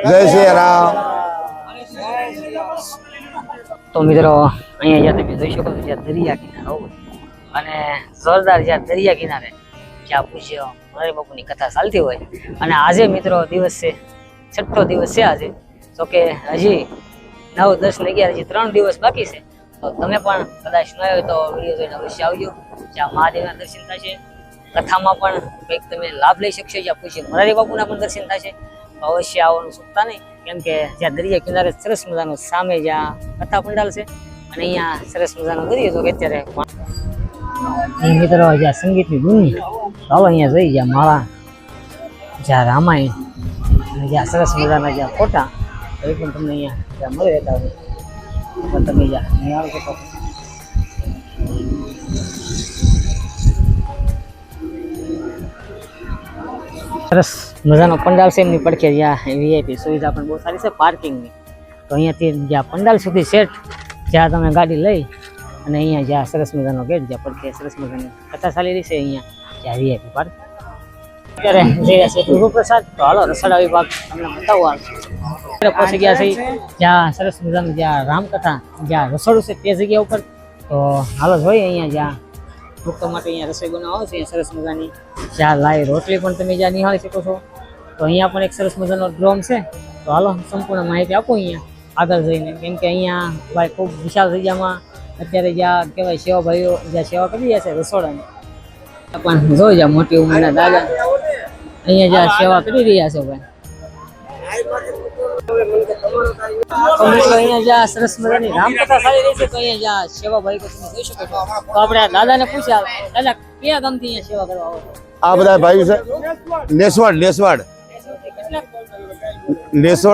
જય શ્રી રામ. તો મિત્રો અહીંયા જ્યાં તમે જોઈ શકો છો જ્યાં દરિયા કિનારો અને જોરદાર જ્યાં દરિયા કિનારે જ્યાં પૂજ્ય મોરારી બાપુની કથા ચાલતી હોય અને આજે મિત્રો દિવસ છે 6ઠ્ઠો દિવસ છે આજે. તો કે હજી 9, 10 ને 11 હજી 3 દિવસ બાકી છે. તો તમે પણ કદાચ ન હોય તો વિડીયો જોઈને અવશ્ય આવજો. જ્યાં મહાદેવના દર્શન થશે, કથામાં પણ કંઈક તમે લાભ લઈ શકશો. જ્યાં પૂજ્ય મોરારી બાપુના પણ દર્શન થશે. તો અવશ્ય આવવાનું ચૂકતા નહીં, કેમ કે જ્યાં દરિયા કિનારે સરસ મજાનો સામે જ્યાં કથા પંડાલ છે અને અહીંયા સરસ મજાનો દરિયો. તો કે અત્યારે મિત્રો જ્યાં સંગીતની ધૂન ચાલો અહીંયા જઈ જ્યાં માળા, જ્યાં રામાયણ અને જ્યાં સરસ મજાના જ્યાં ફોટા એ પણ તમને અહીંયા જ્યાં મળી રહેતા હોય પણ તમે જ્યાં નહીં આવી શકો. સરસ મજાનો પંડાલ છે એમની પડખે, જ્યાં વીઆઈપી સુવિધા પણ બહુ સારી છે પાર્કિંગની. તો અહીંયાથી જ્યાં પંડાલ સુધી સેટ જ્યાં તમે ગાડી લઈ અને અહીંયા જ્યાં સરસ મજાનો ગેટ જ્યાં પડખે સરસ મજાની કથા ચાલી રહી છે અહીંયા જ્યાં વીઆઈપી પાર્ક. અત્યારે જઈ રહ્યા છે પ્રભુ પ્રસાદ. તો હાલો રસોડા વિભાગ તમને બતાવવા પહોંચી ગયા છે જ્યાં સરસ મજાનું જ્યાં રામકથા જ્યાં રસોડું છે તે જગ્યા ઉપર. તો હાલો જોઈએ અહીંયા જ્યાં ભક્તો માટે અહીંયા રસોઈ બનાવવા છે સરસ મજાની જ્યાં લાઈ રોટલી પણ તમે જ્યાં નિહાળી શકો છો. તો અહીંયા પણ એક સરસ મજાનો ડ્રોમ છે. તો હાલો સંપૂર્ણ માહિતી આપો અહીંયા આગળ જઈને, કેમ કે અહીંયા ભાઈ ખૂબ વિશાળ જગ્યામાં અત્યારે જ્યાં કહેવાય સેવા ભાઈઓ જ્યાં સેવા કરી રહ્યા છે રસોડાની પણ જોઈ જ્યાં મોટી ઉંમરના દાદા અહીંયા જ્યાં સેવા કરી રહ્યા છે ભાઈ. તો મિત્રો અહીંયા જ્યાં સરસ મજાની રામકથા ચાલી રહી છે તો અહીંયા જ્યાં સેવા ભાઈ તમે જોઈ શકો છો. તો આપણે આ દાદાને પૂછ્યા, દાદા કયા ગામથી અહીંયા સેવા કરવા આવો છો? આ બધા ભાઈઓ છે નેસવાડ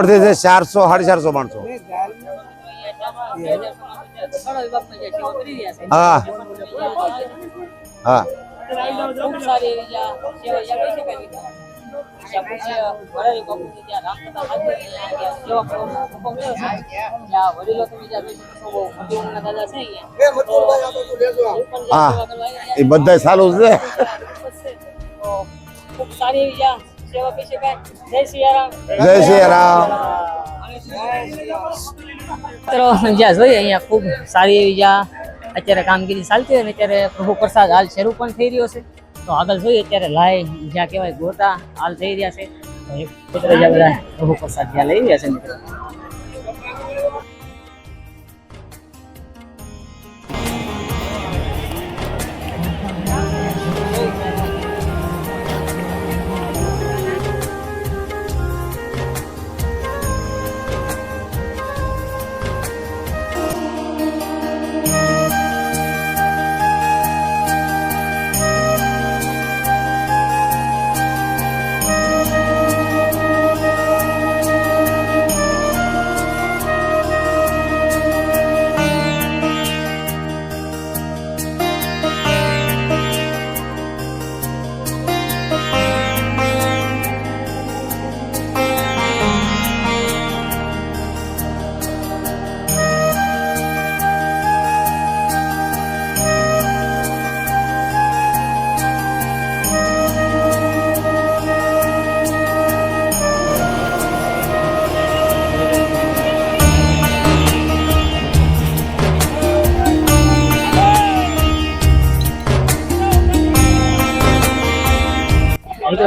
થી છે 400 450 માણસો. હા હા હા એ બધા સારું છે. ખૂબ સારી એવી સેવા કરી શકાય. જય શ્રી રામ. જય શ્રી રામ. જ્યાં જોઈએ અહીંયા ખૂબ સારી એવી જ્યાં અત્યારે કામગીરી ચાલતી હોય ને અત્યારે પ્રભુ પ્રસાદ હાલ શરૂ પણ થઈ રહ્યો છે. તો આગળ જોઈએ અત્યારે લાઈ જ્યાં કહેવાય ગોટા હાલ થઈ રહ્યા છે. મિત્રો જ્યાં બધા પ્રભુ પ્રસાદ જ્યાં લઈ રહ્યા છે મિત્રો.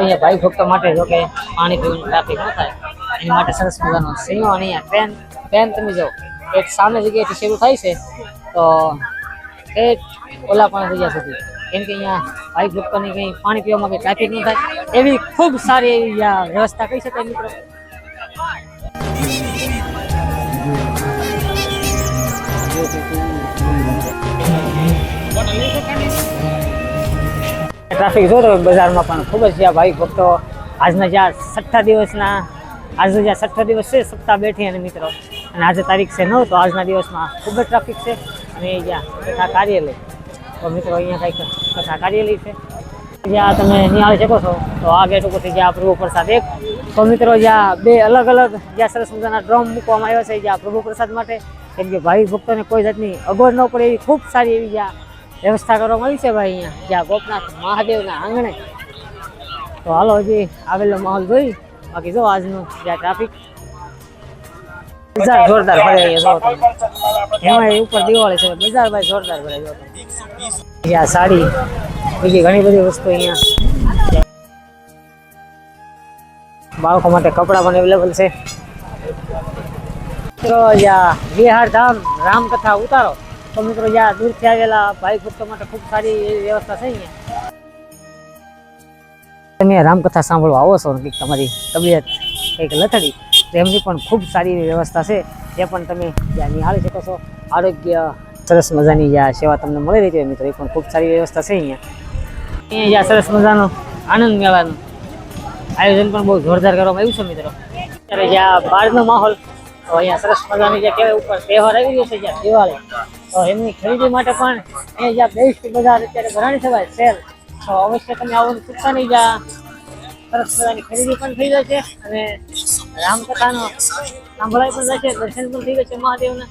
અહીંયા ભાઈ ભક્તો માટે જો કે પાણી પીવાનું ટ્રાફિક ન થાય એની માટે સરસ મજાનો સિંહો અને અહીંયા ટ્રેન તમે જો એક સામે જગ્યાએથી શરૂ થાય છે તો એ ઓલા પણ જગ્યા સુધી, કેમ કે અહીંયા ભાઈ ભક્તોને કંઈ પાણી પીવામાં કંઈ ટ્રાફિક ન થાય એવી ખૂબ સારી એવી વ્યવસ્થા કહી શકાય મિત્રો. ટ્રાફિક જોતો બજારમાં પણ ખૂબ જ જ્યાં ભાઈ ભક્તો આજના જ્યાં 6ઠ્ઠા દિવસના આજનો જ્યાં 6ઠ્ઠો દિવસ છે સપ્તાહ બેઠી અને મિત્રો અને આજે તારીખ છે 9. તો આજના દિવસમાં ખૂબ જ ટ્રાફિક છે. અને જ્યાં કથા કાર્યાલય તો મિત્રો અહીંયા કંઈક કથા કાર્યાલય છે જ્યાં તમે નિહાળી શકો છો. તો આ ગેટ ઉપરથી જ્યાં પ્રભુ પ્રસાદ એક તો મિત્રો જ્યાં 2 અલગ અલગ જ્યાં સરસ મજાના ડ્રમ મૂકવામાં આવ્યા છે જ્યાં પ્રભુ પ્રસાદ માટે, કેમ કે ભાઈ ભક્તોને કોઈ જાતની અગવડ ન પડે એવી ખૂબ સારી એવી જ્યાં વ્યવસ્થા કરવામાં આવી છે ભાઈ અહીંયા જ્યાં ગોપનાથ મહાદેવના આંગણે. તો હાલો હજી આવેલો માહોલ જોઈ, બાકી જો આજનું જ્યાં ટ્રાફિક બજાર જોરદાર ભરાય અહીંયા જો તમે. એમાં ઉપર દિવાળી છે બજાર ભાઈ જોરદાર ભરાય જો તમે. આ સાડી બીજી ઘણી બધી વસ્તુ અહીંયા. બાળકો માટે કપડાં પણ અવેલેબલ છે. મિત્રો જ્યાં વિહાર ધામ રામકથા ઉતારો તો મિત્રો જ્યાં દૂરથી આવેલા ભાઈ ભક્તો માટે ખૂબ સારી એવી વ્યવસ્થા છે અહીંયા. તમે રામકથા સાંભળવા આવો છો કંઈક તમારી તબિયત કંઈક લથડી તો એમની પણ ખૂબ સારી એવી વ્યવસ્થા છે. તે પણ તમે જ્યાં નિહાળી શકો છો. આરોગ્ય સરસ મજાની જ્યાં સેવા તમને મળી રહી છે મિત્રો એ પણ ખૂબ સારી વ્યવસ્થા છે અહીંયા. અહીંયા જ્યાં સરસ મજાનો આનંદ મેળાનું આયોજન પણ બહુ જોરદાર કરવામાં આવ્યું છે મિત્રો. અત્યારે જ્યાં બહારનો માહોલ તો અહીંયા સરસ મજાની જે કહેવાય ઉપર તહેવાર આવી ગયો છે જ્યાં દિવાળી તો એમની ખરીદી માટે પણ અહીંયા જ્યાં બેસ્ટ બજાર અત્યારે ભરાણી થવાય સેલ તો અવશ્ય તમે આવવાનું ચૂકતા નહીં. જ્યાં સરસ મજાની ખરીદી પણ થઈ જશે અને રામકથાનો સાંભળાય પણ જશે, દર્શન પણ થઈ જશે મહાદેવના.